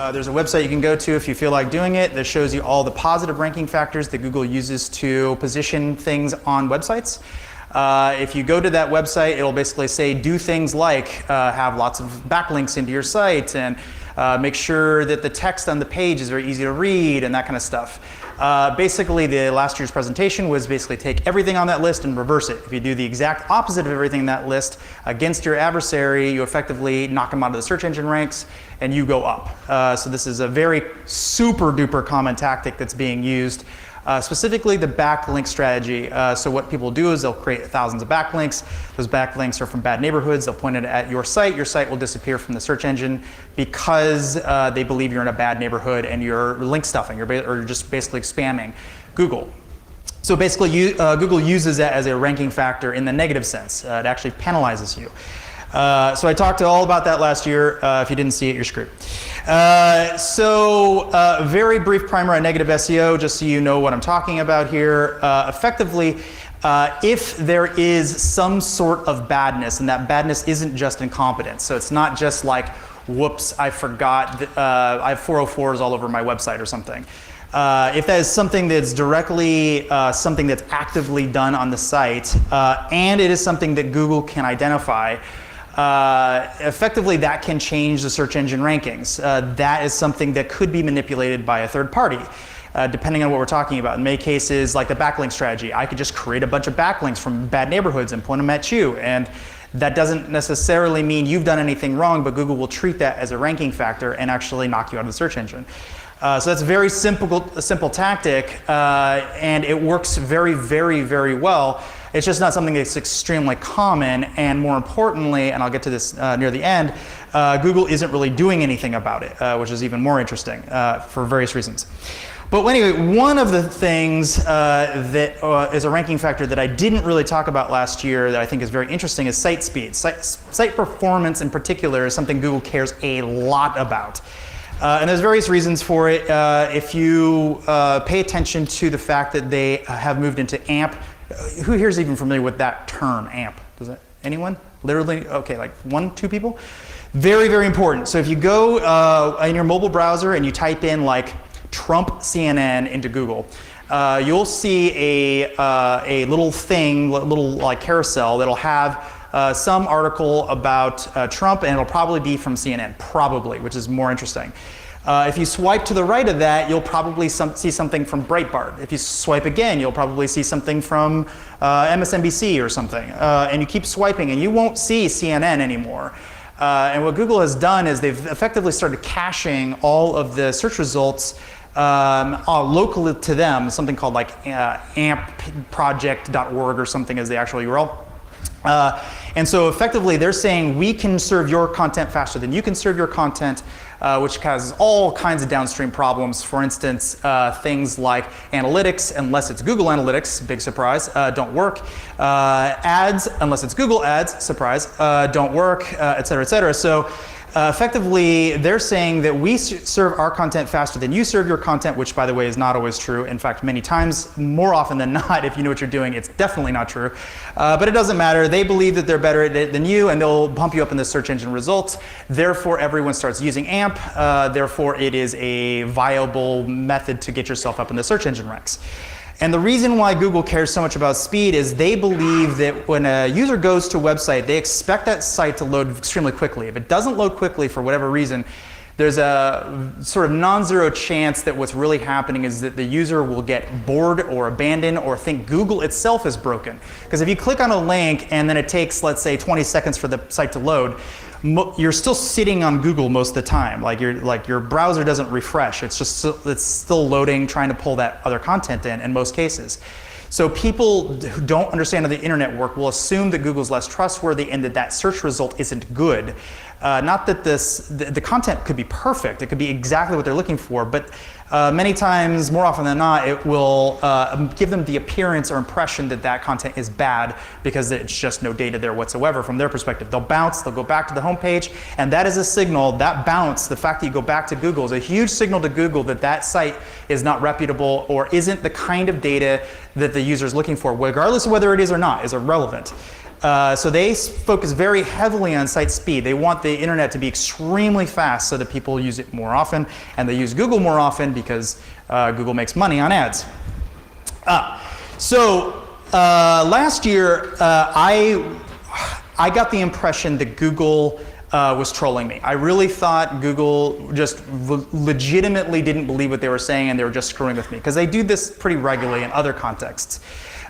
There's a website you can go to if you feel like doing it that shows you all the positive ranking factors that Google uses to position things on websites. If you go to that website, it'll basically say do things like have lots of backlinks into your site and make sure that the text on the page is very easy to read and that kind of stuff. Basically, the last year's presentation was basically take everything on that list and reverse it. If you do the exact opposite of everything in that list against your adversary, you effectively knock them out of the search engine ranks and you go up. So this is a very super duper common tactic that's being used. Specifically the backlink strategy. So what people do is they'll create thousands of backlinks. Those backlinks are from bad neighborhoods. They'll point it at your site. Your site will disappear from the search engine because they believe you're in a bad neighborhood and you're link stuffing or you're just basically spamming Google. So basically Google uses that as a ranking factor in the negative sense. It actually penalizes you. So I talked all about that last year. If you didn't see it, you're screwed. Very brief primer on negative SEO, just so you know what I'm talking about here. Effectively, if there is some sort of badness, and that badness isn't just incompetence, so it's not just like, whoops, I forgot that, I have 404s all over my website or something. If that is something that's directly something that's actively done on the site, and it is something that Google can identify, effectively that can change the search engine rankings. That is something that could be manipulated by a third party, depending on what we're talking about. In many cases, like the backlink strategy, I could just create a bunch of backlinks from bad neighborhoods and point them at you. And that doesn't necessarily mean you've done anything wrong, but Google will treat that as a ranking factor and actually knock you out of the search engine. So that's a very simple tactic, and it works very, very, very well. It's just not something that's extremely common, and more importantly, and I'll get to this near the end, Google isn't really doing anything about it, which is even more interesting for various reasons. But anyway, one of the things that is a ranking factor that I didn't really talk about last year that I think is very interesting is site speed. Site performance in particular is something Google cares a lot about. And there's various reasons for it. If you pay attention to the fact that they have moved into AMP, who here is even familiar with that term, AMP? Does that, anyone? Literally, okay, like 1, 2 people? Very, very important. So if you go in your mobile browser and you type in like Trump CNN into Google, you'll see a little thing, little like carousel that'll have some article about Trump, and it'll probably be from CNN, probably, which is more interesting. If you swipe to the right of that, you'll probably see something from Breitbart. If you swipe again, you'll probably see something from MSNBC or something. And you keep swiping, and you won't see CNN anymore. And what Google has done is they've effectively started caching all of the search results locally to them, something called like ampproject.org or something is the actual URL. And so effectively they're saying we can serve your content faster than you can serve your content, which causes all kinds of downstream problems. For instance, things like analytics, unless it's Google Analytics, big surprise, don't work. Ads, unless it's Google Ads, surprise, don't work, et cetera, et cetera. So effectively, they're saying that we serve our content faster than you serve your content, which, by the way, is not always true. In fact, many times, more often than not, if you know what you're doing, it's definitely not true. But it doesn't matter. They believe that they're better at it than you, and they'll bump you up in the search engine results. Therefore, everyone starts using AMP. Therefore, it is a viable method to get yourself up in the search engine ranks. And the reason why Google cares so much about speed is they believe that when a user goes to a website, they expect that site to load extremely quickly. If it doesn't load quickly for whatever reason, there's a sort of non-zero chance that what's really happening is that the user will get bored or abandon or think Google itself is broken. Because if you click on a link and then it takes, let's say, 20 seconds for the site to load, you're still sitting on Google most of the time. Like your browser doesn't refresh. It's just it's still loading, trying to pull that other content in most cases. So people who don't understand how the internet work will assume that Google's less trustworthy and that that search result isn't good. Not that the content could be perfect. It could be exactly what they're looking for, but many times, more often than not, it will give them the appearance or impression that that content is bad because it's just no data there whatsoever from their perspective. They'll bounce, they'll go back to the home page, and that is a signal, that bounce, the fact that you go back to Google is a huge signal to Google that that site is not reputable or isn't the kind of data that the user is looking for, regardless of whether it is or not, is irrelevant. So they focus very heavily on site speed. They want the internet to be extremely fast so that people use it more often, and they use Google more often because Google makes money on ads. Last year, I got the impression that Google was trolling me. I really thought Google just legitimately didn't believe what they were saying and they were just screwing with me, because they do this pretty regularly in other contexts.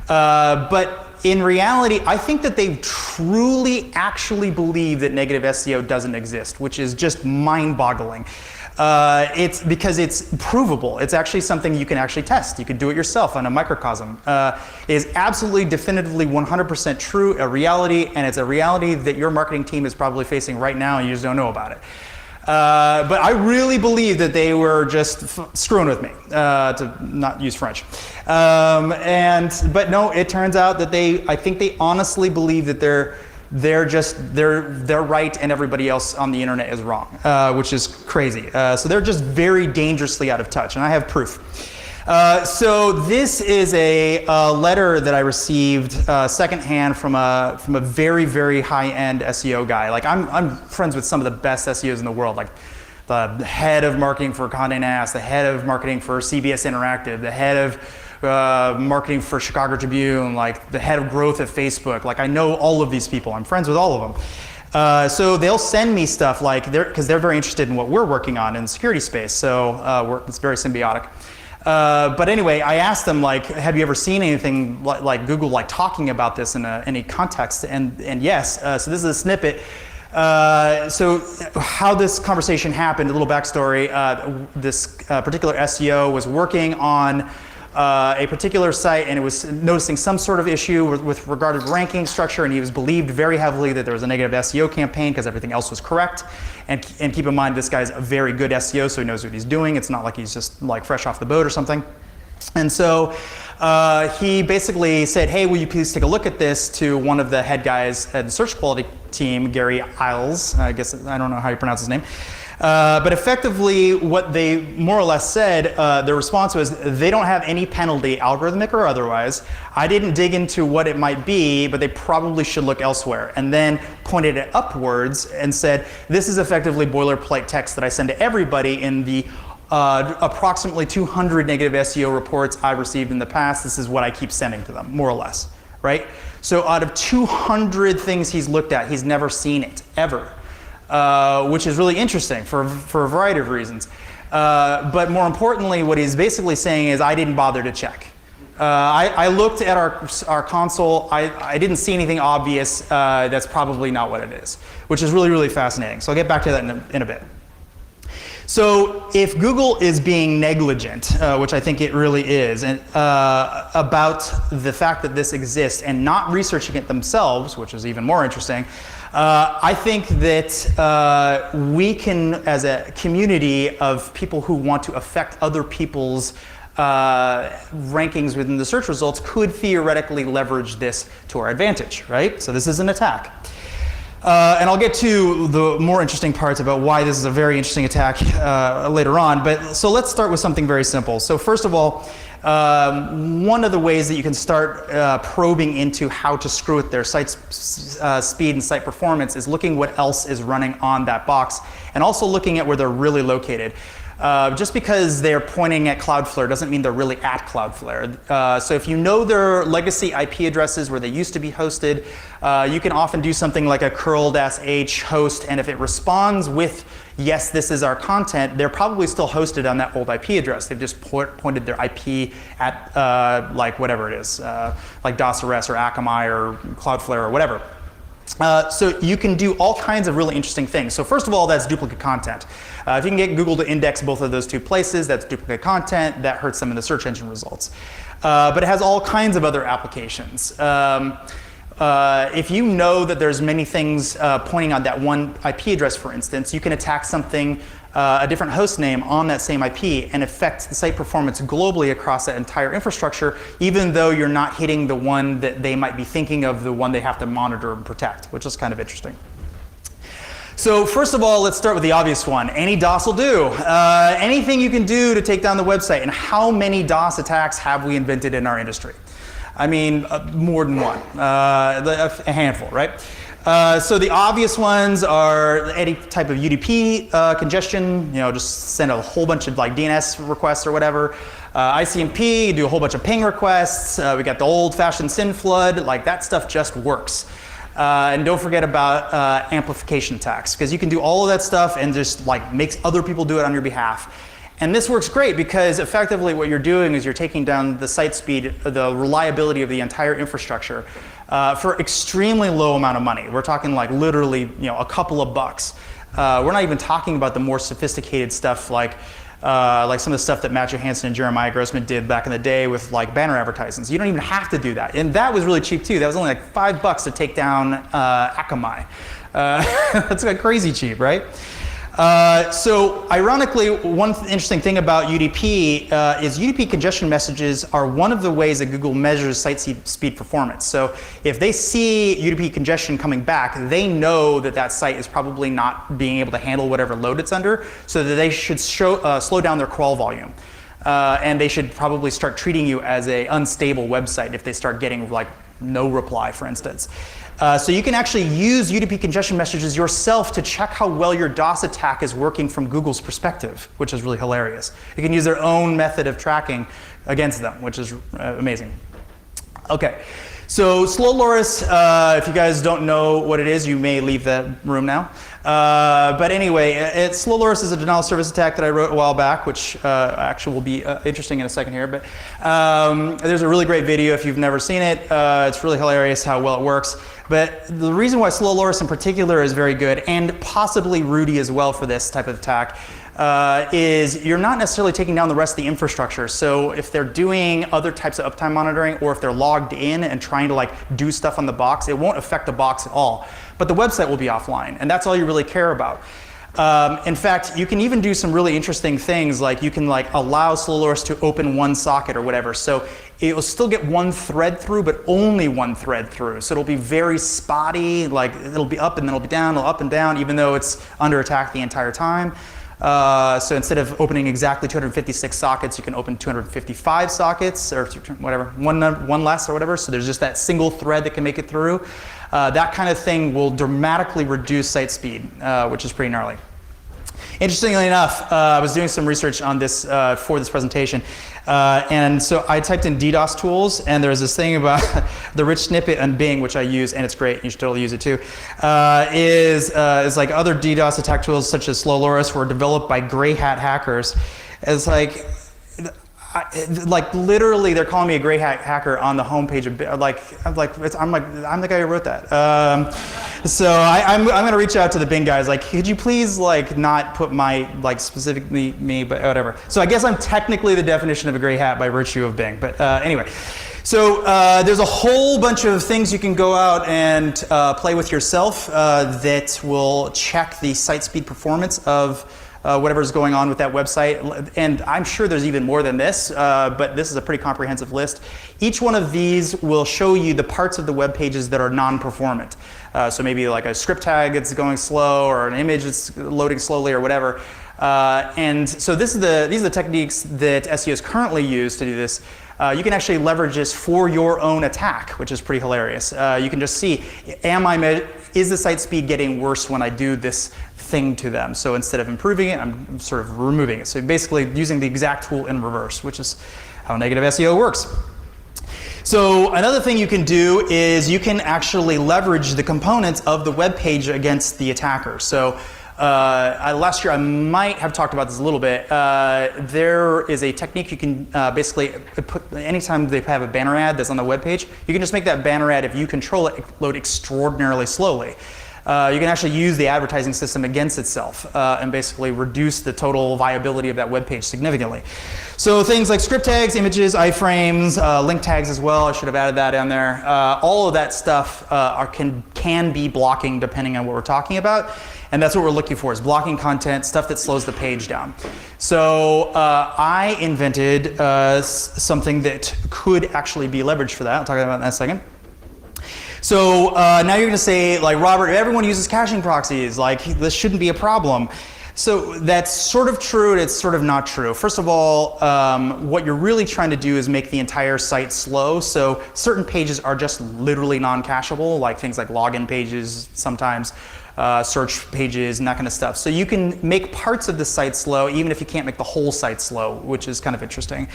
But in reality, I think that they truly actually believe that negative SEO doesn't exist, which is just mind-boggling. It's because it's provable. It's actually something you can actually test. You can do it yourself on a microcosm. It is absolutely, definitively, 100% true, a reality, and it's a reality that your marketing team is probably facing right now and you just don't know about it. But I really believe that they were just screwing with me, to not use French. But no, it turns out that I think they honestly believe that they're right and everybody else on the internet is wrong, which is crazy. So they're just very dangerously out of touch, and I have proof. So this is a letter that I received secondhand from a very, very high-end SEO guy. Like I'm friends with some of the best SEOs in the world, like the head of marketing for Condé Nast, the head of marketing for CBS Interactive, the head of marketing for Chicago Tribune, like the head of growth at Facebook. Like I know all of these people. I'm friends with all of them. So they'll send me stuff because they're very interested in what we're working on in the security space. So it's very symbiotic. But anyway, I asked them, like, have you ever seen anything like Google talking about this in any context? And yes. So this is a snippet. So how this conversation happened, a little backstory. This particular SEO was working on a particular site, and it was noticing some sort of issue with regard to ranking structure, and he was believed very heavily that there was a negative SEO campaign because everything else was correct. And keep in mind, this guy's a very good SEO, so he knows what he's doing. It's not like he's just like fresh off the boat or something. And so he basically said, hey, will you please take a look at this, to one of the head guys at the search quality team, Gary Iles, I guess, I don't know how you pronounce his name. But effectively, what they more or less said, their response was, they don't have any penalty, algorithmic or otherwise. I didn't dig into what it might be, but they probably should look elsewhere. And then pointed it upwards and said, this is effectively boilerplate text that I send to everybody in the approximately 200 negative SEO reports I've received in the past. This is what I keep sending to them, more or less, right? So out of 200 things he's looked at, he's never seen it, ever. Which is really interesting for a variety of reasons. But more importantly, what he's basically saying is, I didn't bother to check. I looked at our console. I didn't see anything obvious. That's probably not what it is, which is really, really fascinating. So I'll get back to that in a bit. So if Google is being negligent, which I think it really is, and, about the fact that this exists and not researching it themselves, which is even more interesting, I think that we can, as a community of people who want to affect other people's rankings within the search results, could theoretically leverage this to our advantage, right? So this is an attack. And I'll get to the more interesting parts about why this is a very interesting attack later on. But so let's start with something very simple. So first of all, one of the ways that you can start probing into how to screw with their site's speed and site performance is looking what else is running on that box, and also looking at where they're really located. Just because they're pointing at Cloudflare doesn't mean they're really at Cloudflare. So if you know their legacy IP addresses where they used to be hosted, you can often do something like a curl-h host, and if it responds with, yes, this is our content, they're probably still hosted on that old IP address. They've just pointed their IP at like whatever it is, like DOS-RS or Akamai or Cloudflare or whatever. So you can do all kinds of really interesting things. So first of all, that's duplicate content. If you can get Google to index both of those two places, that's duplicate content. That hurts them in the search engine results. But it has all kinds of other applications. If you know that there's many things pointing on that one IP address, for instance, you can attack something, a different host name on that same IP, and affect the site performance globally across that entire infrastructure, even though you're not hitting the one that they might be thinking of, the one they have to monitor and protect, which is kind of interesting. So first of all, let's start with the obvious one. Any DOS will do. Anything you can do to take down the website. And how many DOS attacks have we invented in our industry? I mean, more than one, a handful, right? So the obvious ones are any type of UDP congestion, you know, just send a whole bunch of like DNS requests or whatever. ICMP, do a whole bunch of ping requests. We got the old-fashioned SYN flood, like that stuff just works. And don't forget about amplification attacks, because you can do all of that stuff and just like makes other people do it on your behalf. And this works great because effectively what you're doing is you're taking down the site speed, the reliability of the entire infrastructure for extremely low amount of money. We're talking like literally, you know, a couple of bucks. We're not even talking about the more sophisticated stuff like some of the stuff that Matthew Hansen and Jeremiah Grossman did back in the day with like banner advertisements. You don't even have to do that. And that was really cheap too. That was only like $5 to take down Akamai. That's like crazy cheap, right? So ironically, one interesting thing about UDP is UDP congestion messages are one of the ways that Google measures site speed performance. So if they see UDP congestion coming back, they know that that site is probably not being able to handle whatever load it's under, so that they should slow down their crawl volume. And they should probably start treating you as an unstable website if they start getting like no reply, for instance. So you can actually use UDP congestion messages yourself to check how well your DOS attack is working from Google's perspective, which is really hilarious. You can use their own method of tracking against them, which is amazing. Okay, so Slow Loris, if you guys don't know what it is, you may leave the room now. But anyway, Slow Loris is a denial of service attack that I wrote a while back, which actually will be interesting in a second here. But there's a really great video if you've never seen it. It's really hilarious how well it works. But the reason why Slow Loris in particular is very good, and possibly Rudy as well for this type of attack, is you're not necessarily taking down the rest of the infrastructure. So if they're doing other types of uptime monitoring, or if they're logged in and trying to like do stuff on the box, it won't affect the box at all. But the website will be offline, and that's all you really care about. In fact, you can even do some really interesting things, like you can like allow Slow Loris to open one socket or whatever. So it will still get one thread through, but only one thread through. So it'll be very spotty, like it'll be up and then it'll be down, it'll up and down, even though it's under attack the entire time. So instead of opening exactly 256 sockets, you can open 255 sockets, or whatever, one less or whatever. So there's just that single thread that can make it through. That kind of thing will dramatically reduce site speed, which is pretty gnarly. Interestingly enough, I was doing some research on this for this presentation, and so I typed in DDoS tools, and there's this thing about the rich snippet on Bing, which I use, and it's great. You should totally use it too. Is like other DDoS attack tools such as Slow Loris were developed by gray hat hackers. It's like. Like literally, they're calling me a gray hat hacker on the homepage of I'm the guy who wrote that. So I'm gonna reach out to the Bing guys. Like, could you please like not put my like specifically me, but whatever. So I guess I'm technically the definition of a gray hat by virtue of Bing. But anyway, so there's a whole bunch of things you can go out and play with yourself that will check the site speed performance of whatever's going on with that website. And I'm sure there's even more than this, but this is a pretty comprehensive list. Each one of these will show you the parts of the web pages that are non-performant. So maybe like a script tag that's going slow, or an image that's loading slowly, or whatever. And so these are the techniques that SEOs currently use to do this. You can actually leverage this for your own attack, which is pretty hilarious. You can just see, is the site speed getting worse when I do this thing to them? So instead of improving it, I'm sort of removing it. So basically using the exact tool in reverse, which is how negative SEO works. So another thing you can do is you can actually leverage the components of the web page against the attacker. So last year I might have talked about this a little bit. There is a technique you can basically put, anytime they have a banner ad that's on the web page, you can just make that banner ad, if you control it, load extraordinarily slowly. You can actually use the advertising system against itself and basically reduce the total viability of that web page significantly. So things like script tags, images, iframes, link tags as well, I should have added that in there. All of that stuff can be blocking depending on what we're talking about. And that's what we're looking for, is blocking content, stuff that slows the page down. So I invented something that could actually be leveraged for that. I'll talk about that in a second. So now you're going to say, like, Robert, everyone uses caching proxies. Like, this shouldn't be a problem. So that's sort of true and it's sort of not true. First of all, what you're really trying to do is make the entire site slow. So certain pages are just literally non-cacheable, like things like login pages sometimes, search pages and that kind of stuff. So you can make parts of the site slow even if you can't make the whole site slow, which is kind of interesting.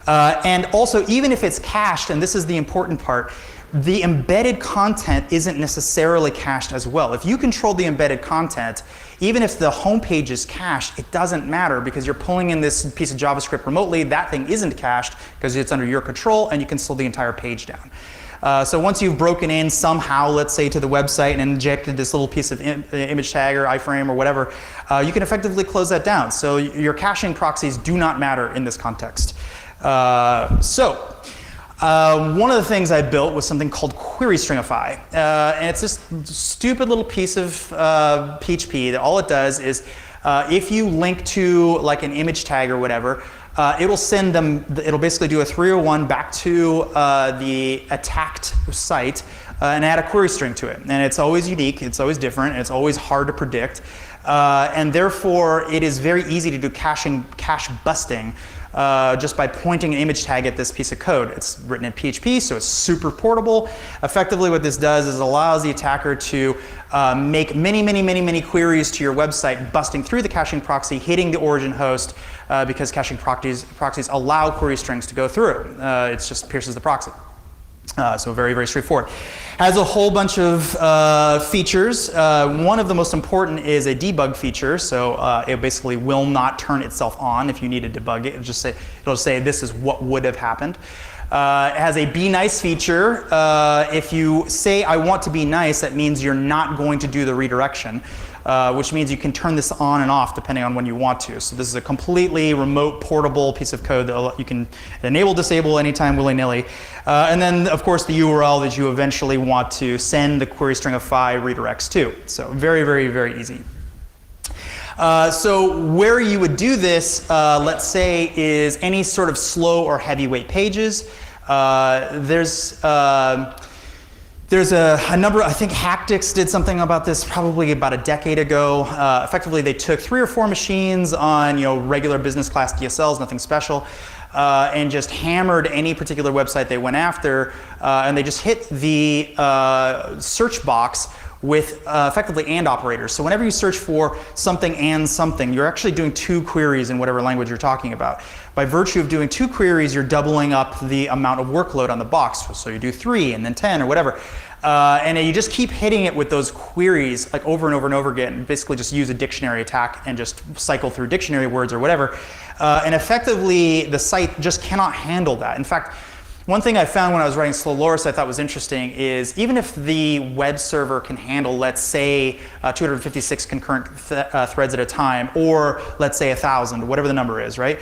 And also, even if it's cached, and this is the important part, the embedded content isn't necessarily cached as well. If you control the embedded content, even if the home page is cached, it doesn't matter because you're pulling in this piece of JavaScript remotely. That thing isn't cached because it's under your control and you can slow the entire page down. So once you've broken in somehow, let's say, to the website and injected this little piece of image tag or iframe or whatever, you can effectively close that down. So your caching proxies do not matter in this context. One of the things I built was something called query stringify. And it's this stupid little piece of PHP that all it does is if you link to like an image tag or whatever, it'll send them, it'll basically do a 301 back to the attacked site and add a query string to it. And it's always unique, it's always different, and it's always hard to predict. And therefore, it is very easy to do cache busting just by pointing an image tag at this piece of code. It's written in PHP, so it's super portable. Effectively, what this does is it allows the attacker to make many queries to your website, busting through the caching proxy, hitting the origin host, because caching proxies allow query strings to go through. It just pierces the proxy. So very straightforward. Has a whole bunch of features. One of the most important is a debug feature. So it basically will not turn itself on if you need to debug it. It'll say this is what would have happened. It has a be nice feature. If you say I want to be nice, that means you're not going to do the redirection. Which means you can turn this on and off depending on when you want to. So this is a completely remote, portable piece of code that you can enable, disable anytime, willy-nilly. And then, of course, the URL that you eventually want to send the query stringify redirects to. So very easy. So where you would do this, let's say, is any sort of slow or heavyweight pages. There's a number, I think Hactics did something about this probably about a decade ago. Effectively, they took 3 or 4 machines on regular business class DSLs, nothing special, and just hammered any particular website they went after, and they just hit the search box with effectively AND operators. So whenever you search for something and something, you're actually doing 2 queries in whatever language you're talking about. By virtue of doing 2 queries, you're doubling up the amount of workload on the box. So you do 3 and then 10 or whatever. And you just keep hitting it with those queries like over and over again. And basically just use a dictionary attack and just cycle through dictionary words or whatever. And effectively, the site just cannot handle that. In fact, one thing I found when I was writing Slow Loris I thought was interesting is even if the web server can handle, let's say, 256 concurrent threads at a time, or let's say 1,000, whatever the number is, right?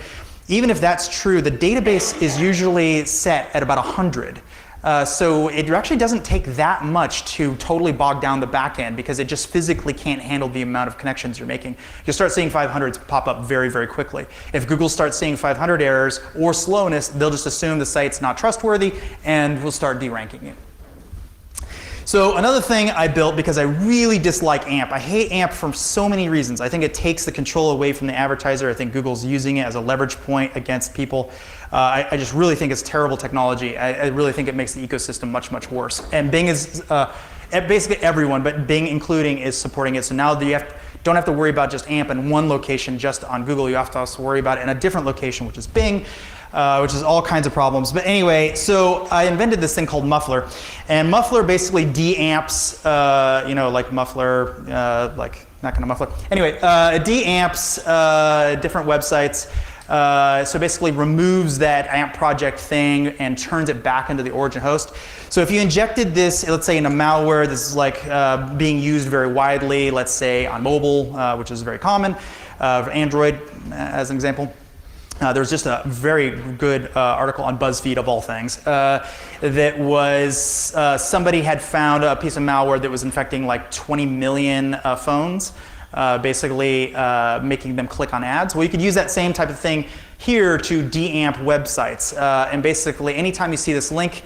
Even if that's true, the database is usually set at about 100. So it actually doesn't take that much to totally bog down the back end because it just physically can't handle the amount of connections you're making. You'll start seeing 500s pop up very quickly. If Google starts seeing 500 errors or slowness, they'll just assume the site's not trustworthy and will start deranking you. So another thing I built because I really dislike AMP. I hate AMP for so many reasons. I think it takes the control away from the advertiser. I think Google's using it as a leverage point against people. I just really think it's terrible technology. I really think it makes the ecosystem much worse. And Bing is, basically everyone, but Bing including, is supporting it. So now you don't have to worry about just AMP in one location just on Google. You have to also worry about it in a different location, which is Bing. Which is all kinds of problems. But anyway, so I invented this thing called Muffler. And Muffler basically de-amps, like Muffler, like not gonna muffler. Anyway, it de-amps different websites. So basically removes that AMP project thing and turns it back into the origin host. So if you injected this, let's say in a malware, this is like being used very widely, let's say on mobile, which is very common, for Android as an example. There was just a very good article on BuzzFeed, of all things, that was somebody had found a piece of malware that was infecting like 20 million phones, basically making them click on ads. Well, you could use that same type of thing here to de-amp websites. And basically, anytime you see this link,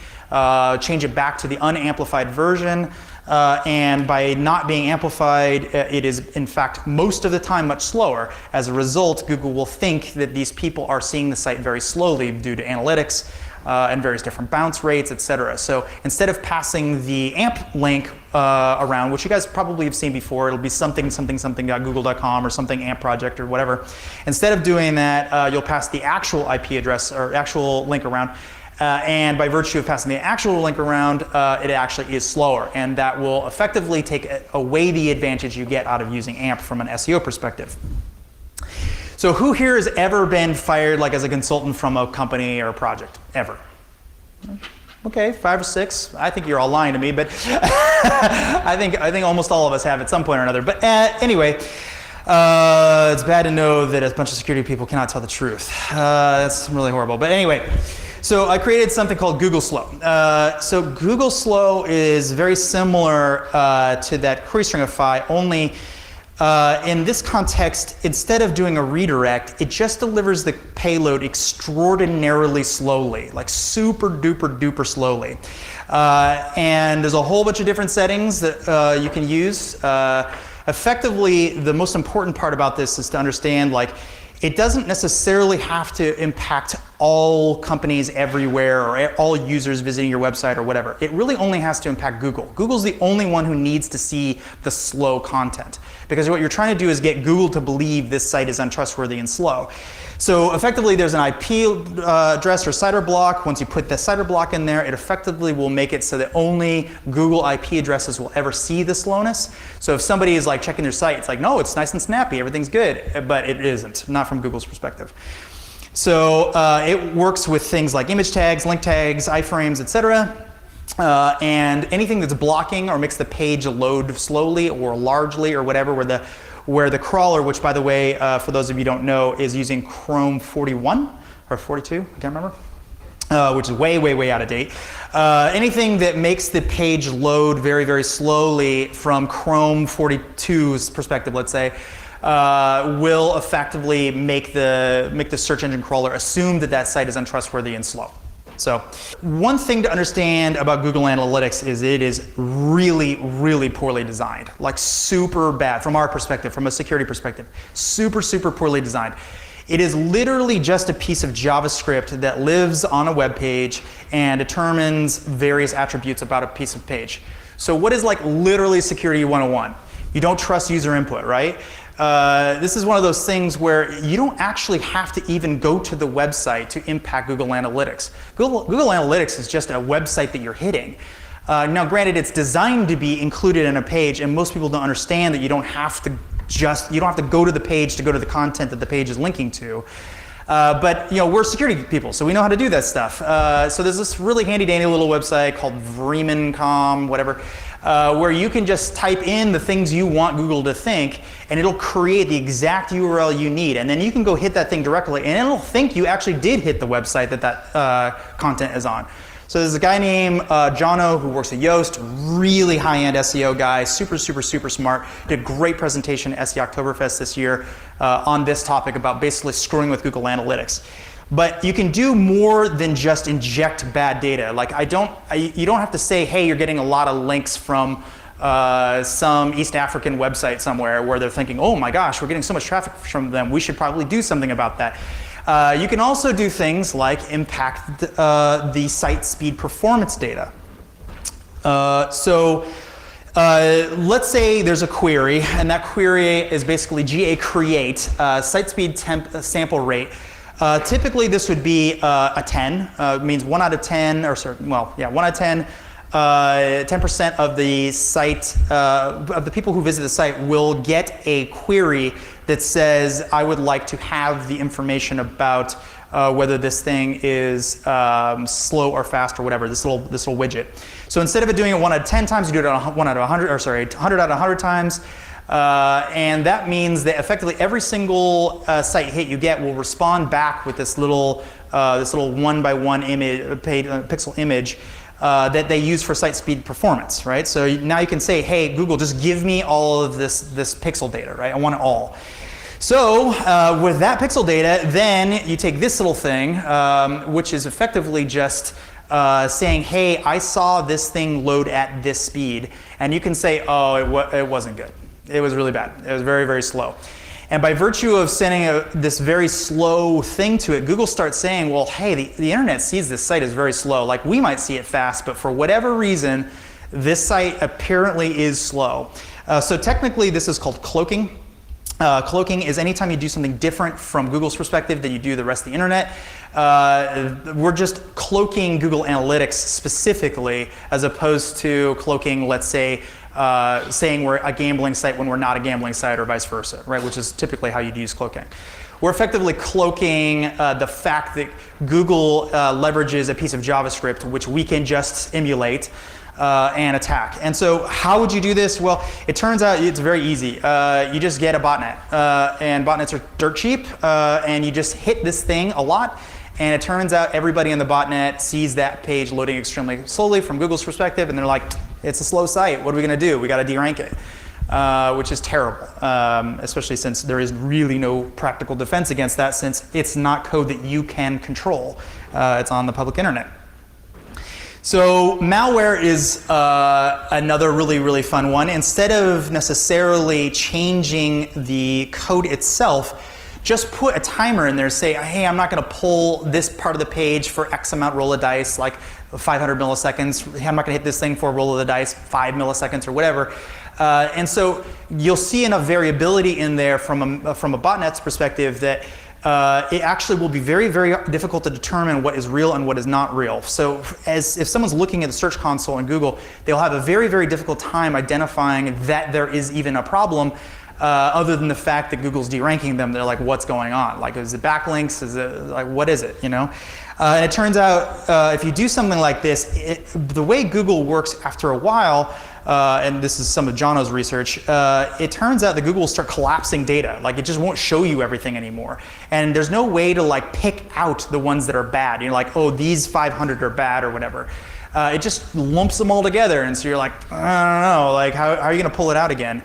change it back to the unamplified version. and by not being amplified, it is in fact most of the time much slower. As a result, Google will think that these people are seeing the site very slowly due to analytics and various different bounce rates, etc. So instead of passing the AMP link around, which you guys probably have seen before, it'll be something.google.com or something AMP project or whatever. Instead of doing that, you'll pass the actual IP address or actual link around. And by virtue of passing the actual link around, it actually is slower. And that will effectively take away the advantage you get out of using AMP from an SEO perspective. So who here has ever been fired like as a consultant from a company or a project? Ever? Okay, 5 or 6. I think you're all lying to me, but I think almost all of us have at some point or another. But anyway, it's bad to know that a bunch of security people cannot tell the truth. That's really horrible. But anyway, so I created something called Google Slow. So Google Slow is very similar to that query stringify, only in this context, instead of doing a redirect, it just delivers the payload extraordinarily slowly, like super duper duper slowly. And there's a whole bunch of different settings that you can use. Effectively, the most important part about this is to understand, like, it doesn't necessarily have to impact all companies everywhere or all users visiting your website or whatever. It really only has to impact Google. Google's the only one who needs to see the slow content, because what you're trying to do is get Google to believe this site is untrustworthy and slow. So effectively, there's an IP address or CIDR block. Once you put the CIDR block in there, it effectively will make it so that only Google IP addresses will ever see the slowness. So if somebody is like checking their site, it's like, no, it's nice and snappy, everything's good, but it isn't, not from Google's perspective. So it works with things like image tags, link tags, iframes, etc. And anything that's blocking or makes the page load slowly or largely or whatever, where the crawler, which by the way, for those of you who don't know, is using Chrome 41 or 42, I can't remember, which is way, way, way out of date. Anything that makes the page load very, very slowly from Chrome 42's perspective, let's say, will effectively make the search engine crawler assume that that site is untrustworthy and slow. So one thing to understand about Google Analytics is it is really, really poorly designed, like super bad from our perspective, from a security perspective, super, super poorly designed. It is literally just a piece of JavaScript that lives on a web page and determines various attributes about a piece of page. So what is like literally security 101? You don't trust user input, right? This is one of those things where you don't actually have to even go to the website to impact Google Analytics. Google Analytics is just a website that you're hitting. Now granted, it's designed to be included in a page, and most people don't understand that you don't have to go to the page to go to the content that the page is linking to. But you know, we're security people, so we know how to do that stuff. So there's this really handy dandy little website called Vreeman.com, whatever, where you can just type in the things you want Google to think, and it'll create the exact URL you need. And then you can go hit that thing directly, and it'll think you actually did hit the website that content is on. So there's a guy named Jono who works at Yoast, really high-end SEO guy, super, super, super smart. Did a great presentation at SE Oktoberfest this year on this topic about basically screwing with Google Analytics. But you can do more than just inject bad data. Like you don't have to say, hey, you're getting a lot of links from some East African website somewhere where they're thinking, oh my gosh, we're getting so much traffic from them, we should probably do something about that. You can also do things like impact the site speed performance data. Let's say there's a query, and that query is basically GA create, site speed sample rate. Typically this would be a 10, means 1 out of 10, or sorry, well, yeah, 1 out of 10, 10% of the site, of the people who visit the site will get a query that says, I would like to have the information about whether this thing is slow or fast or whatever, this little widget. So instead of it doing it 1 out of 10 times, you do it 1 out of 100, or sorry, 100 out of 100 times. And that means that effectively every single site hit you get will respond back with this little 1x1 image, pixel image that they use for site speed performance, right? So now you can say, hey, Google, just give me all of this pixel data, right? I want it all. So with that pixel data, then you take this little thing, which is effectively just saying, hey, I saw this thing load at this speed. And you can say, oh, it wasn't good. It was really bad. It was very, very slow. And by virtue of sending this very slow thing to it, Google starts saying, well, hey, the internet sees this site as very slow. Like, we might see it fast, but for whatever reason, this site apparently is slow. So technically, this is called cloaking. Cloaking is anytime you do something different from Google's perspective than you do the rest of the internet. We're just cloaking Google Analytics specifically, as opposed to cloaking, let's say, saying we're a gambling site when we're not a gambling site, or vice versa, right? Which is typically how you'd use cloaking. We're effectively cloaking the fact that Google leverages a piece of JavaScript which we can just emulate and attack. And so how would you do this? Well, it turns out it's very easy. You just get a botnet, and botnets are dirt cheap, and you just hit this thing a lot, and it turns out everybody in the botnet sees that page loading extremely slowly from Google's perspective, and they're like, it's a slow site. What are we going to do? We got to derank it, which is terrible, especially since there is really no practical defense against that, since it's not code that you can control. It's on the public internet. So malware is another really, really fun one. Instead of necessarily changing the code itself, just put a timer in there. Say, hey, I'm not going to pull this part of the page for X amount roll of dice, like 500 milliseconds. I'm not going to hit this thing for a roll of the dice, 5 milliseconds or whatever. And so you'll see enough variability in there from a botnet's perspective that it actually will be very, very difficult to determine what is real and what is not real. So if someone's looking at the Search Console in Google, they'll have a very, very difficult time identifying that there is even a problem, other than the fact that Google's deranking them. They're like, what's going on? Like, is it backlinks? Is it, like, what is it, you know? And it turns out if you do something like this, the way Google works after a while, and this is some of Jono's research, it turns out that Google will start collapsing data. Like, it just won't show you everything anymore. And there's no way to like pick out the ones that are bad. You're like, oh, these 500 are bad or whatever. It just lumps them all together. And so you're like, I don't know, like, how are you going to pull it out again?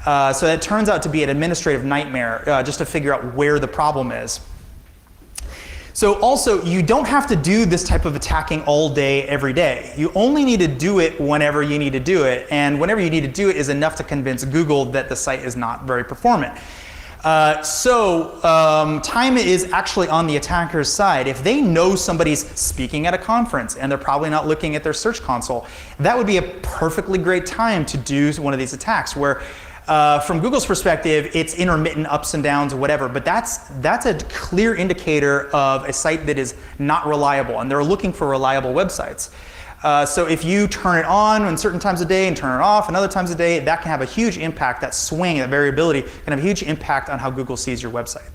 So it turns out to be an administrative nightmare just to figure out where the problem is. So also, you don't have to do this type of attacking all day, every day. You only need to do it whenever you need to do it, and whenever you need to do it is enough to convince Google that the site is not very performant. Time is actually on the attacker's side. If they know somebody's speaking at a conference and they're probably not looking at their Search Console, that would be a perfectly great time to do one of these attacks where from Google's perspective, it's intermittent ups and downs or whatever, but that's a clear indicator of a site that is not reliable, and they're looking for reliable websites. So if you turn it on in certain times of day and turn it off in other times of day, that can have a huge impact. That swing, that variability can have a huge impact on how Google sees your website.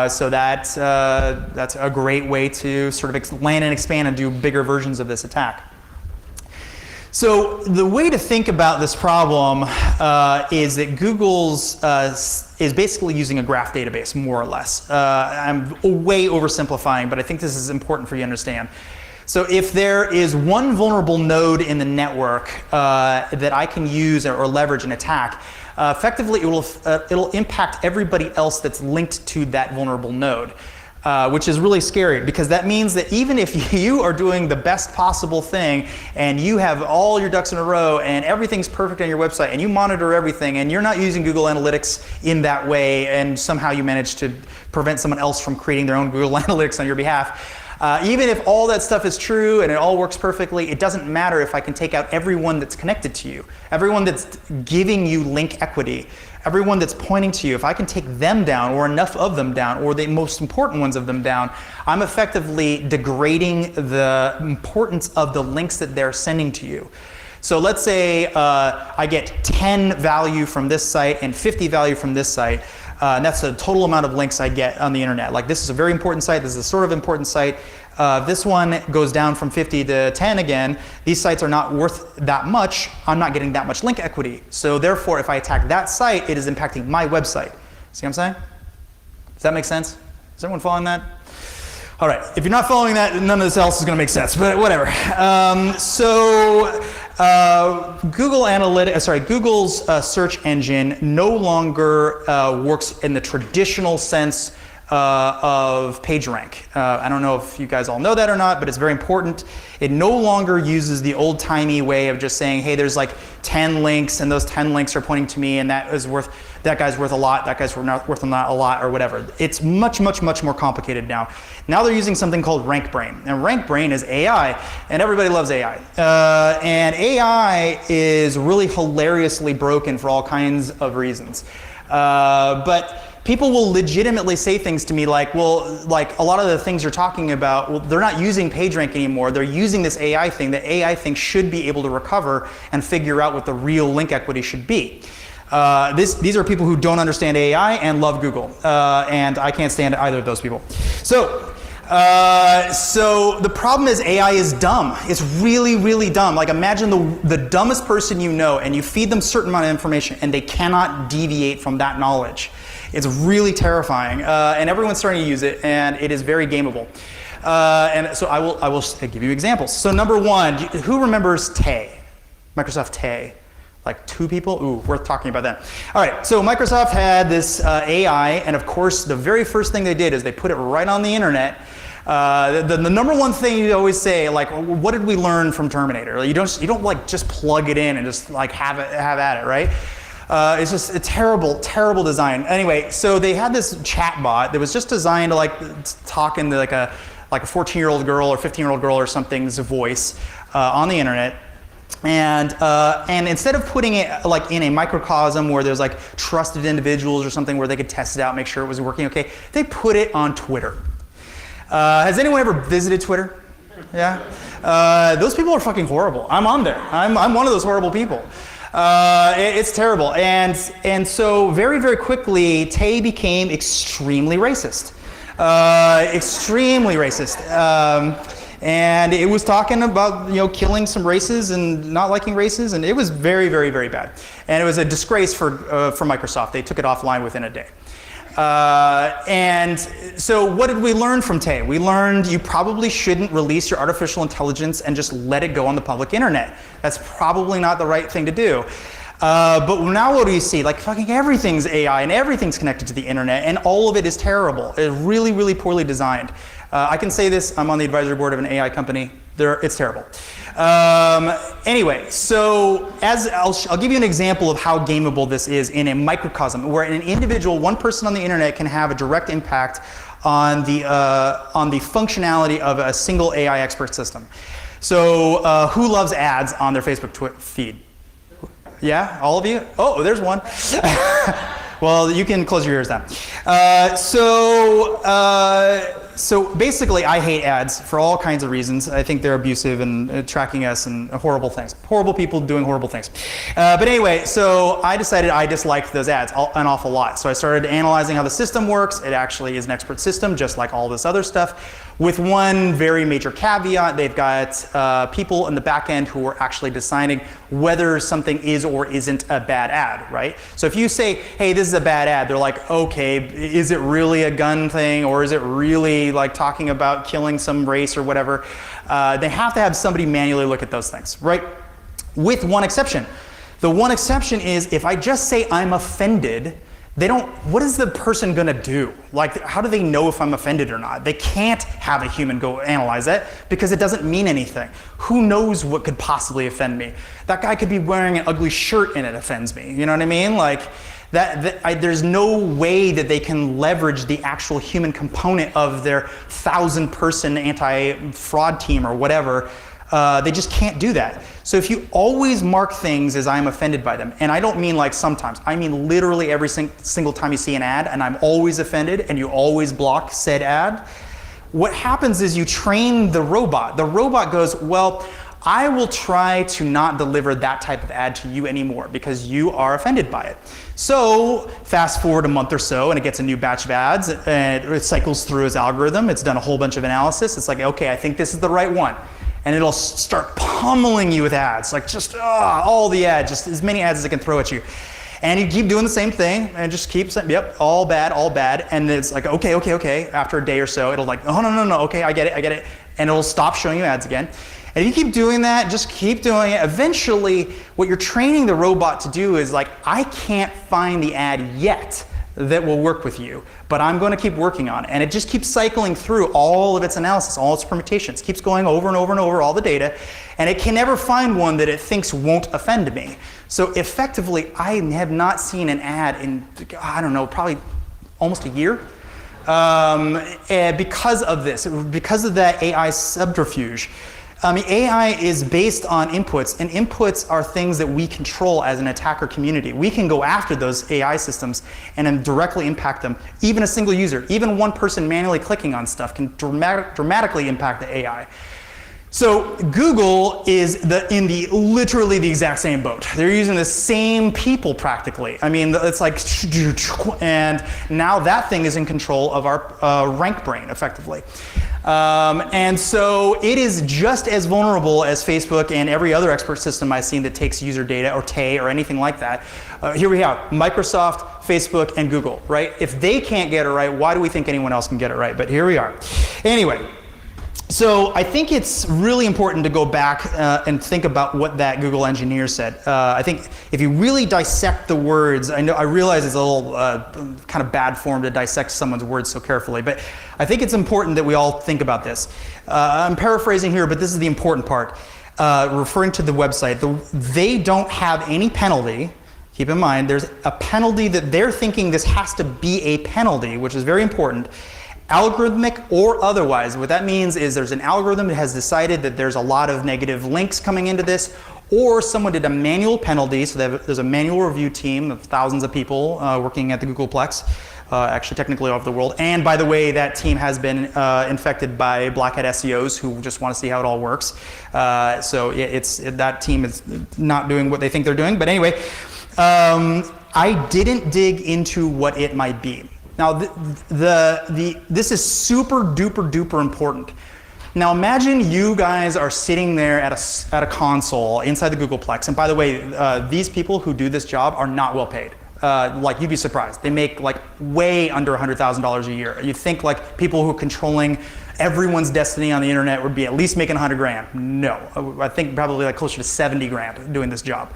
So that's a great way to sort of land and expand and do bigger versions of this attack. So the way to think about this problem is that Google's is basically using a graph database, more or less. I'm way oversimplifying, but I think this is important for you to understand. So if there is one vulnerable node in the network that I can use or leverage and attack, effectively it'll impact everybody else that's linked to that vulnerable node. Which is really scary, because that means that even if you are doing the best possible thing and you have all your ducks in a row and everything's perfect on your website and you monitor everything and you're not using Google Analytics in that way, and somehow you manage to prevent someone else from creating their own Google Analytics on your behalf, even if all that stuff is true and it all works perfectly, it doesn't matter if I can take out everyone that's connected to you, everyone that's giving you link equity, everyone that's pointing to you. If I can take them down, or enough of them down, or the most important ones of them down, I'm effectively degrading the importance of the links that they're sending to you. So let's say I get 10 value from this site and 50 value from this site. And that's the total amount of links I get on the internet. Like, this is a very important site, this is a sort of important site. This one goes down from 50 to 10 again. These sites are not worth that much. I'm not getting that much link equity. So therefore, if I attack that site, it is impacting my website. See what I'm saying? Does that make sense? Is everyone following that? All right, if you're not following that, none of this else is going to make sense, but whatever. Google's search engine no longer works in the traditional sense of PageRank. I don't know if you guys all know that or not, but it's very important. It no longer uses the old-timey way of just saying, hey, there's like 10 links and those 10 links are pointing to me and that guy's worth a lot, that guy's worth not a lot, or whatever. It's much, much, much more complicated now. Now they're using something called RankBrain, and RankBrain is AI, and everybody loves AI. And AI is really hilariously broken for all kinds of reasons. But people will legitimately say things to me like, well, like a lot of the things you're talking about, well, they're not using PageRank anymore. They're using this AI thing. The AI thing should be able to recover and figure out what the real link equity should be. These are people who don't understand AI and love Google. And I can't stand either of those people. So the problem is AI is dumb. It's really, really dumb. Like imagine the dumbest person you know and you feed them a certain amount of information and they cannot deviate from that knowledge. It's really terrifying, and everyone's starting to use it, and it is very gameable. And so I will give you examples. So number one, who remembers Tay? Microsoft Tay? Like 2 people? Ooh, worth talking about that. All right, so Microsoft had this AI, and of course, the very first thing they did is they put it right on the internet. The number one thing you always say, like, what did we learn from Terminator? You don't like just plug it in and just like have at it, right? It's just a terrible, terrible design. Anyway, so they had this chat bot that was just designed to like talk into like a 14-year-old girl or 15-year-old girl or something's voice on the internet. And instead of putting it like in a microcosm where there's like trusted individuals or something where they could test it out, make sure it was working okay, they put it on Twitter. Has anyone ever visited Twitter? Yeah? Those people are fucking horrible. I'm on there. I'm one of those horrible people. It's terrible. And so very, very quickly, Tay became extremely racist. Extremely racist. And it was talking about, you know, killing some races and not liking races, and it was very, very, very bad. And it was a disgrace for Microsoft. They took it offline within a day. And so what did we learn from Tay? We learned you probably shouldn't release your artificial intelligence and just let it go on the public internet. That's probably not the right thing to do. But now what do you see? Like fucking everything's AI and everything's connected to the internet and all of it is terrible. It's really, really poorly designed. I can say this, I'm on the advisory board of an AI company. It's terrible. Anyway, so I'll give you an example of how gameable this is in a microcosm, where an individual, one person on the internet can have a direct impact on the functionality of a single AI expert system. So who loves ads on their Facebook feed? Yeah, all of you? Oh, there's one. Well, you can close your ears now. So basically, I hate ads for all kinds of reasons. I think they're abusive and tracking us and horrible things. Horrible people doing horrible things. But anyway, so I decided I disliked those ads an awful lot. So I started analyzing how the system works. It actually is an expert system, just like all this other stuff. With one very major caveat, they've got people in the back end who are actually deciding whether something is or isn't a bad ad, right? So if you say, hey, this is a bad ad, they're like, okay, is it really a gun thing or is it really like talking about killing some race or whatever? They have to have somebody manually look at those things, right? With one exception. The one exception is if I just say I'm offended, what is the person gonna do? Like, how do they know if I'm offended or not? They can't have a human go analyze that because it doesn't mean anything. Who knows what could possibly offend me? That guy could be wearing an ugly shirt and it offends me. You know what I mean? Like, there's no way that they can leverage the actual human component of their 1,000-person anti-fraud team or whatever. They just can't do that. So if you always mark things as I'm offended by them, and I don't mean like sometimes, I mean literally every single time you see an ad and I'm always offended and you always block said ad, what happens is you train the robot. The robot goes, well, I will try to not deliver that type of ad to you anymore because you are offended by it. So fast forward a month or so and it gets a new batch of ads and it cycles through its algorithm. It's done a whole bunch of analysis. It's like, okay, I think this is the right one. And it'll start pummeling you with ads, like just all the ads, just as many ads as it can throw at you. And you keep doing the same thing and just keep saying, yep, all bad, all bad. And it's like, okay. After a day or so, it'll like, oh, no, okay, I get it. And it'll stop showing you ads again. And if you keep doing that, just keep doing it. Eventually, what you're training the robot to do is like, I can't find the ad yet. that will work with you, but I'm going to keep working on it. And it just keeps cycling through all of its analysis, all its permutations, keeps going over and over and over all the data, and it can never find one that it thinks won't offend me. So effectively, I have not seen an ad in, I don't know, probably almost a year. And because of this, because of that AI subterfuge. AI is based on inputs, and inputs are things that we control as an attacker community. We can go after those AI systems and then directly impact them. Even a single user, even one person manually clicking on stuff can dramatically impact the AI. So Google is literally the exact same boat. They're using the same people practically. I mean, it's like, and now that thing is in control of our rank brain effectively. And so it is just as vulnerable as Facebook and every other expert system I've seen that takes user data or TAE or anything like that. Here we have Microsoft, Facebook, and Google, right? If they can't get it right, why do we think anyone else can get it right? But here we are. Anyway. So I think it's really important to go back and think about what that Google engineer said. I think if you really dissect the words, I realize it's a little kind of bad form to dissect someone's words so carefully, but I think it's important that we all think about this. I'm paraphrasing here, but this is the important part. Referring to the website, they don't have any penalty. Keep in mind, there's a penalty that they're thinking this has to be a penalty, which is very important. Algorithmic or otherwise. What that means is there's an algorithm that has decided that there's a lot of negative links coming into this, or someone did a manual penalty, so there's a manual review team of thousands of people working at the Googleplex, actually technically all over the world. And by the way, that team has been infected by black hat SEOs who just want to see how it all works. So that team is not doing what they think they're doing. But anyway, I didn't dig into what it might be. Now, this is super duper duper important. Now imagine you guys are sitting there at a console inside the Googleplex, and by the way, these people who do this job are not well paid. Like, you'd be surprised. They make like way under $100,000 a year. You'd think like people who are controlling everyone's destiny on the internet would be at least making 100 grand. No, I think probably like closer to 70 grand doing this job.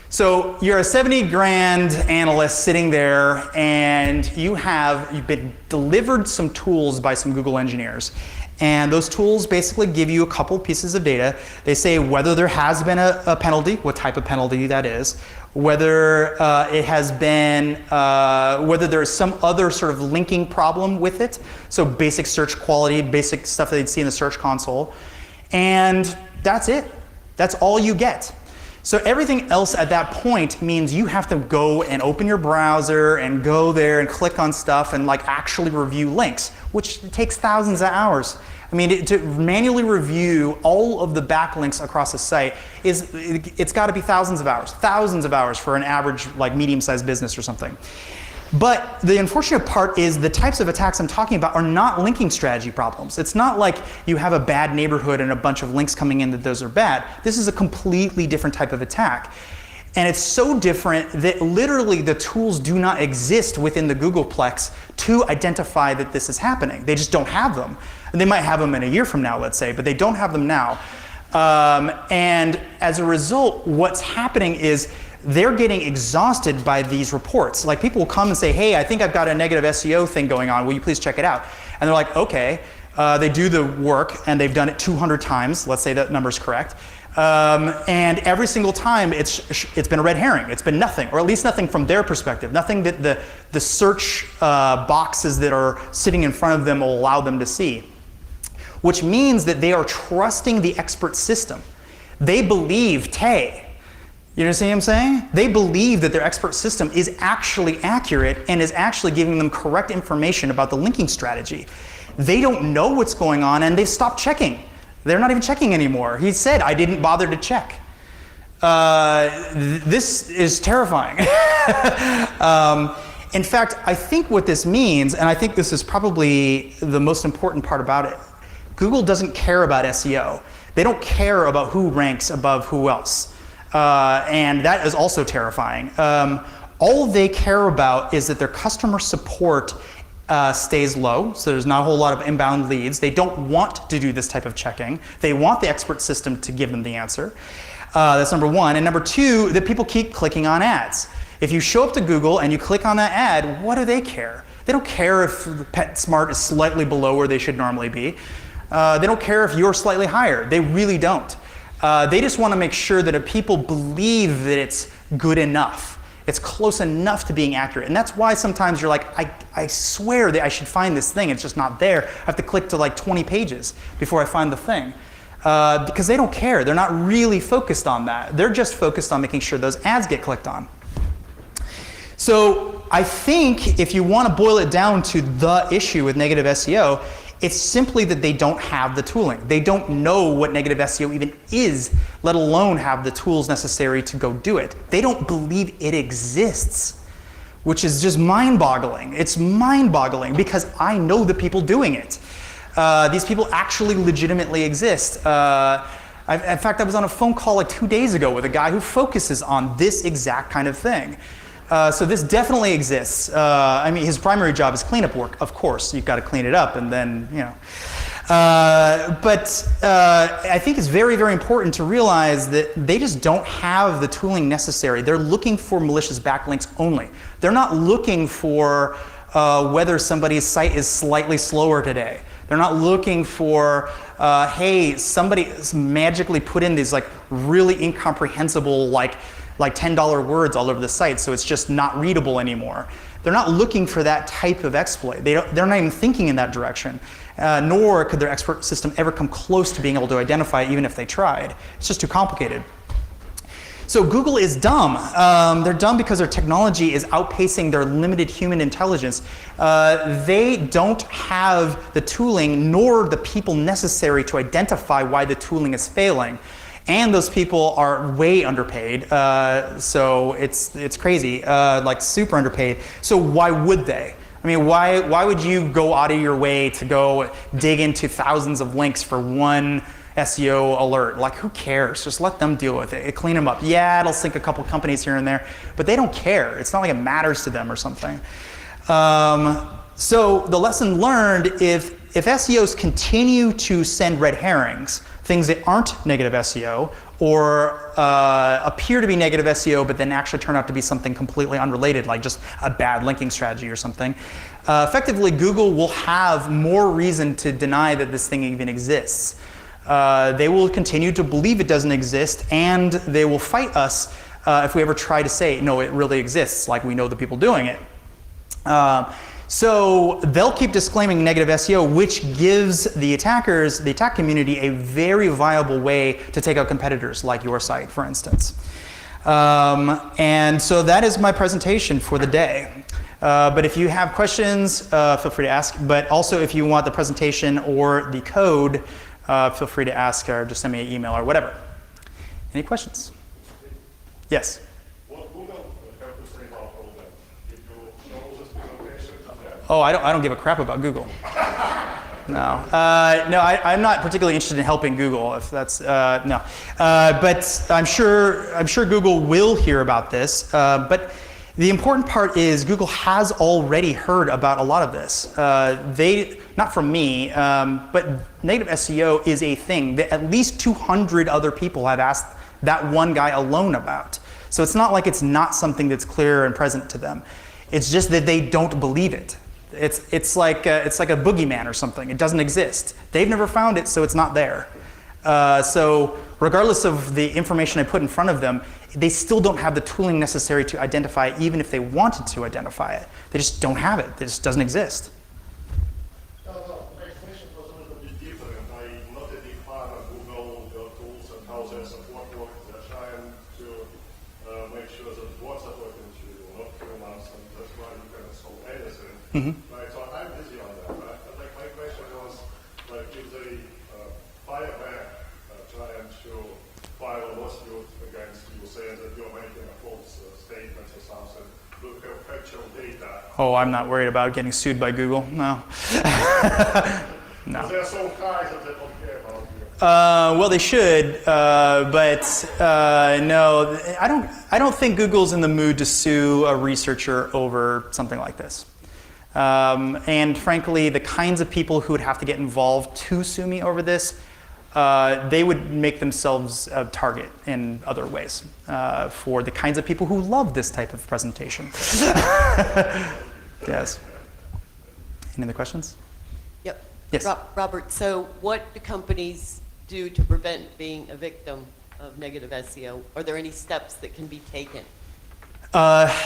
So you're a 70 grand analyst sitting there, and you've been delivered some tools by some Google engineers. And those tools basically give you a couple pieces of data. They say whether there has been a penalty, what type of penalty that is, whether it has been, whether there is some other sort of linking problem with it. So basic search quality, basic stuff that they'd see in the search console. And that's it. That's all you get. So everything else at that point means you have to go and open your browser and go there and click on stuff and like actually review links, which takes thousands of hours. I mean, to manually review all of the backlinks across a site it's got to be thousands of hours for an average like medium-sized business or something. But the unfortunate part is the types of attacks I'm talking about are not linking strategy problems. It's not like you have a bad neighborhood and a bunch of links coming in that those are bad. This is a completely different type of attack. And it's so different that literally the tools do not exist within the Googleplex to identify that this is happening. They just don't have them. And they might have them in a year from now, let's say, but they don't have them now. And as a result, what's happening is they're getting exhausted by these reports. Like, people will come and say, hey, I think I've got a negative SEO thing going on. Will you please check it out? And they're like, okay. They do the work, and they've done it 200 times. Let's say that number's correct. And every single time it's been a red herring. It's been nothing, or at least nothing from their perspective. Nothing that the search boxes that are sitting in front of them will allow them to see. Which means that they are trusting the expert system. They believe TAE. You understand what I'm saying? They believe that their expert system is actually accurate and is actually giving them correct information about the linking strategy. They don't know what's going on, and they've stopped checking. They're not even checking anymore. He said, I didn't bother to check. This is terrifying. In fact, I think what this means, and I think this is probably the most important part about it, Google doesn't care about SEO. They don't care about who ranks above who else. And that is also terrifying. All they care about is that their customer support stays low, so there's not a whole lot of inbound leads. They don't want to do this type of checking. They want the expert system to give them the answer. That's number one. And number two, that people keep clicking on ads. If you show up to Google and you click on that ad, what do they care? They don't care if PetSmart is slightly below where they should normally be. They don't care if you're slightly higher. They really don't. They just want to make sure that people believe that it's good enough. It's close enough to being accurate. And that's why sometimes you're like, I swear that I should find this thing. It's just not there. I have to click to like 20 pages before I find the thing. Because they don't care. They're not really focused on that. They're just focused on making sure those ads get clicked on. So I think if you want to boil it down to the issue with negative SEO, it's simply that they don't have the tooling. They don't know what negative SEO even is, let alone have the tools necessary to go do it. They don't believe it exists, which is just mind-boggling. It's mind-boggling because I know the people doing it. These people actually legitimately exist. In fact, I was on a phone call like 2 days ago with a guy who focuses on this exact kind of thing. So this definitely exists. I mean, his primary job is cleanup work, of course. You've got to clean it up and then, you know. But I think it's very, very important to realize that they just don't have the tooling necessary. They're looking for malicious backlinks only. They're not looking for whether somebody's site is slightly slower today. They're not looking for, hey, somebody magically put in these like really incomprehensible like $10 words all over the site, so it's just not readable anymore. They're not looking for that type of exploit. They're not even thinking in that direction, nor could their expert system ever come close to being able to identify it even if they tried. It's just too complicated. So Google is dumb. They're dumb because their technology is outpacing their limited human intelligence. They don't have the tooling nor the people necessary to identify why the tooling is failing. And those people are way underpaid, so it's crazy, like super underpaid. So why would they? I mean, why would you go out of your way to go dig into thousands of links for one SEO alert? Like, who cares? Just let them deal with it. Clean them up. Yeah, it'll sink a couple companies here and there, but they don't care. It's not like it matters to them or something. So the lesson learned, if SEOs continue to send red herrings, things that aren't negative SEO or appear to be negative SEO but then actually turn out to be something completely unrelated, like just a bad linking strategy or something, effectively Google will have more reason to deny that this thing even exists. They will continue to believe it doesn't exist, and they will fight us if we ever try to say, no, it really exists, like we know the people doing it. So they'll keep disclaiming negative SEO, which gives the attackers, the attack community, a very viable way to take out competitors like your site, for instance. And so that is my presentation for the day. But if you have questions, feel free to ask. But also if you want the presentation or the code, feel free to ask or just send me an email or whatever. Any questions? Yes? Oh, I don't give a crap about Google. No, no, I'm not particularly interested in helping Google. If that's no, but I'm sure Google will hear about this. But the important part is Google has already heard about a lot of this. They, not from me, but negative SEO is a thing that at least 200 other people have asked that one guy alone about. So it's not like it's not something that's clear and present to them. It's just that they don't believe it. It's like a boogeyman or something. It doesn't exist. They've never found it, so it's not there. So regardless of the information I put in front of them, they still don't have the tooling necessary to identify it, even if they wanted to identify it. They just don't have it. It just doesn't exist. My explanation was a little bit different. I'm not a big fan of Google tools and how their support works. They're trying to make sure that bots are talking to you, not humans, and that's why you can solve anything. Mm-hmm. Right, so I'm busy on that. Right? But like my question was, like, if they fire back trying to file a lawsuit against you, saying that you're making a false statement or something, do you have factual data? Oh, I'm not worried about getting sued by Google. No. No. They're so high that they don't care about you. Well, they should, but no, I don't think Google's in the mood to sue a researcher over something like this. And frankly, the kinds of people who would have to get involved to sue me over this, they would make themselves a target in other ways for the kinds of people who love this type of presentation. Yes. Any other questions? Yep. Yes. Robert, so what do companies do to prevent being a victim of negative SEO? Are there any steps that can be taken?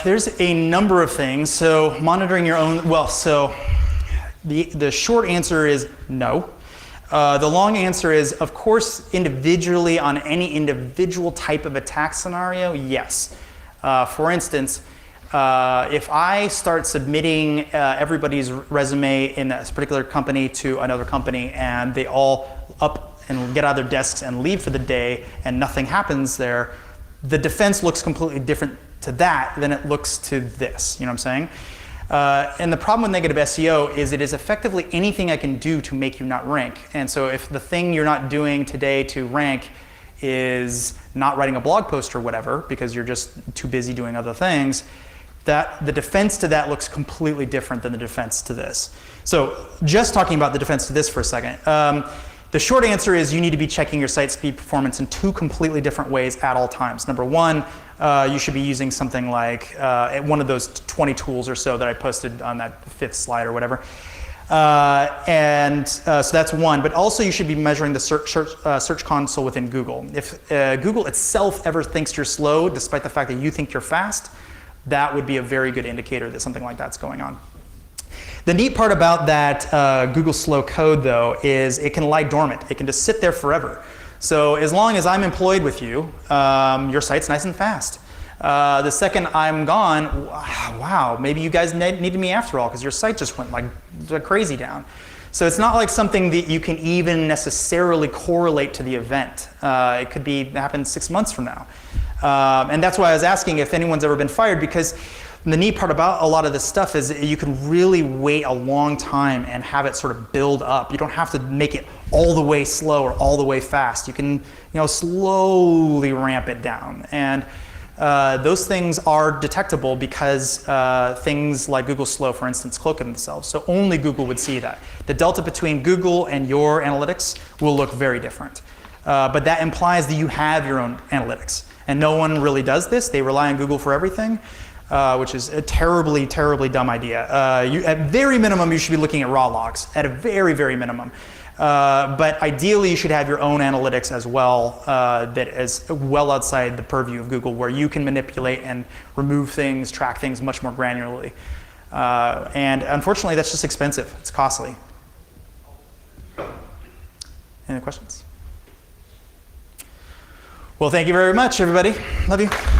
There's a number of things. So monitoring your own, well, so the short answer is no. The long answer is, of course, individually on any individual type of attack scenario, yes. For instance, if I start submitting everybody's resume in a particular company to another company and they all up and get out of their desks and leave for the day and nothing happens there, the defense looks completely different to that than it looks to this, you know what I'm saying? And the problem with negative SEO is it is effectively anything I can do to make you not rank. And so if the thing you're not doing today to rank is not writing a blog post or whatever, because you're just too busy doing other things, that the defense to that looks completely different than the defense to this. So just talking about the defense to this for a second. The short answer is you need to be checking your site speed performance in two completely different ways at all times. Number one, you should be using something like one of those 20 tools or so that I posted on that 5th slide or whatever. So that's one, but also you should be measuring the search console within Google. If Google itself ever thinks you're slow, despite the fact that you think you're fast, that would be a very good indicator that something like that's going on. The neat part about that Google slow code, though, is it can lie dormant. It can just sit there forever. So as long as I'm employed with you, your site's nice and fast. The second I'm gone, wow, maybe you guys needed me after all because your site just went like crazy down. So it's not like something that you can even necessarily correlate to the event. It could happen 6 months from now. And that's why I was asking if anyone's ever been fired, because the neat part about a lot of this stuff is you can really wait a long time and have it sort of build up. You don't have to make it all the way slow or all the way fast. You can, slowly ramp it down. And those things are detectable because things like Google Slow, for instance, cloak themselves. So only Google would see that. The delta between Google and your analytics will look very different. But that implies that you have your own analytics. And no one really does this. They rely on Google for everything, which is a terribly, terribly dumb idea. At very minimum, you should be looking at raw logs, at a very, very minimum. But ideally, you should have your own analytics as well that is well outside the purview of Google, where you can manipulate and remove things, track things much more granularly. And unfortunately, that's just expensive. It's costly. Any questions? Well, thank you very much, everybody. Love you.